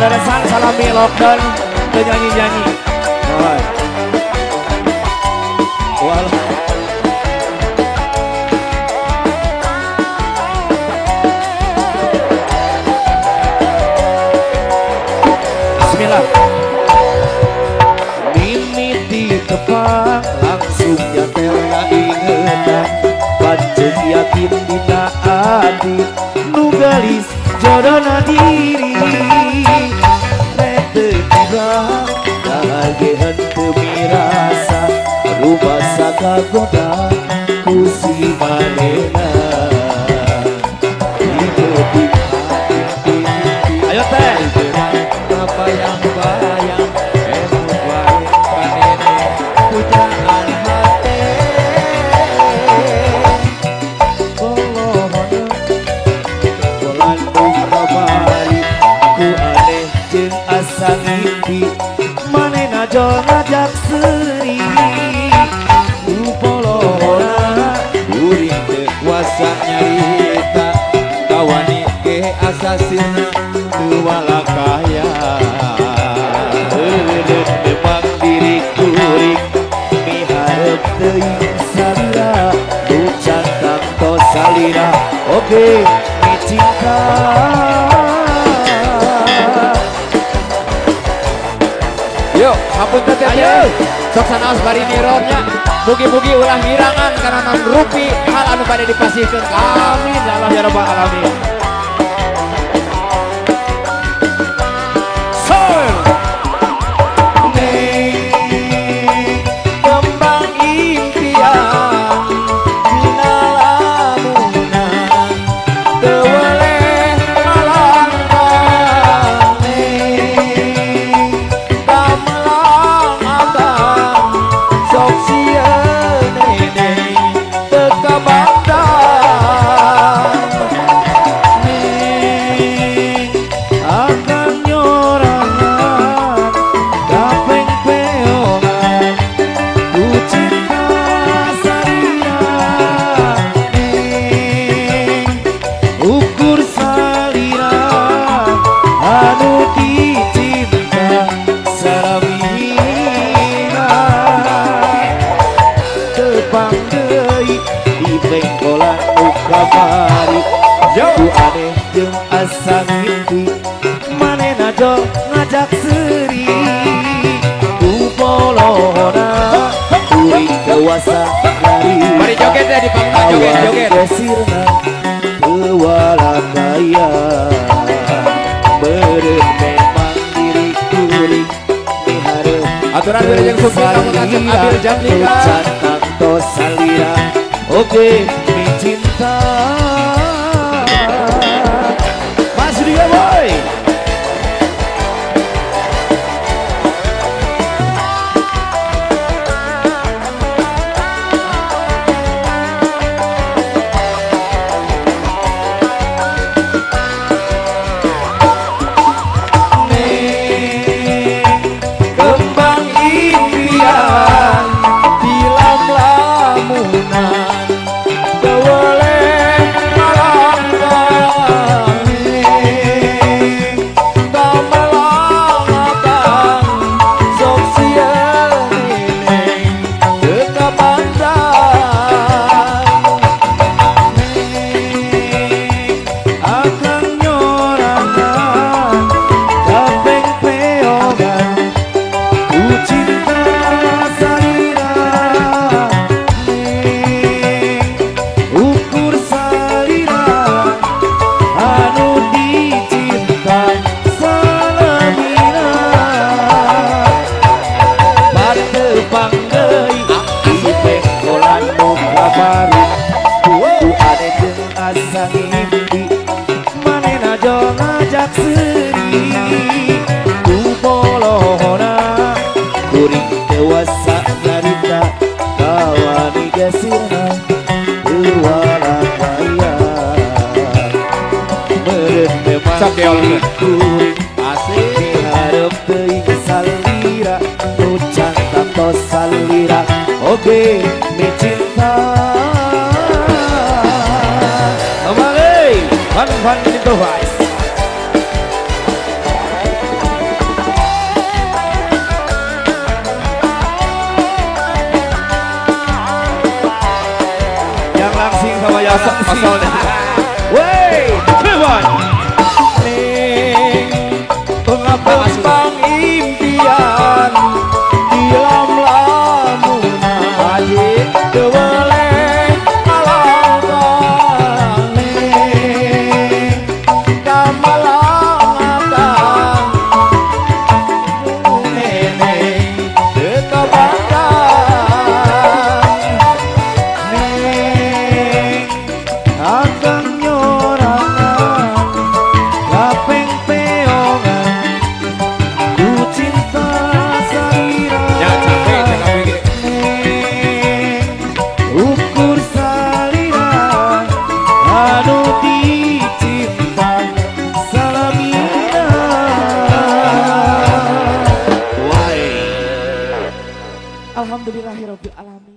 Sararesan salami lockdown teu nyanyi-nyanyi. Oi. Walah. Bismillah. Mimiti tepang langsung nyantel ingetan. Pancen yakin dina ati nu galis jodohna diri. Rete tiba kahagehan teu mirasa rubasa kagoda ku si manehna. Ayo teh bayang-bayang emut wae kanene pujaan hate bolohona bolan kabari ku aneh jeung asa ngimpi manehna jol ngajak seuri ku bolohona uring teu kuasa nyarita kawani ge asa sirna teu walakaya. Memang diri kuring miharep teuing salira ucan tangto salira oke mi cinta. Yuk ampun teh ayo sok sanaos bari nironnya mugi-mugi ulah ngirangan karena non rupi hal anu pada dipasihkeun. Amin ya Allah ya rabbal alamin. Ku aneh jeung asa ngimpi manehna jol ngajak seuri ku polohona uring dewasa dari mari joget ya di panggung joget sirna teu walakaya. Meureun memang diri kuring miharep aturan beureuh jeung supir kamu ngajak ambil jam 5 ucan tangto salira oke mi cinta. Dia boy. Kembang impian di lamunan boleh asik diharap teuing salira ucan tanto salira oke mi cinta kembali fan itu guys kosong dah. Wey, come on. Pengabang impian Dilam lamunan Haji Deweleh alang balik Kamalang atang Neneng dekabandang Neng akan nyorangan Lapeng peongan Ku cinta sarira jangan sampai gini. Ukur salira Anu dicinta Salamina Alhamdulillahirabbil alamin.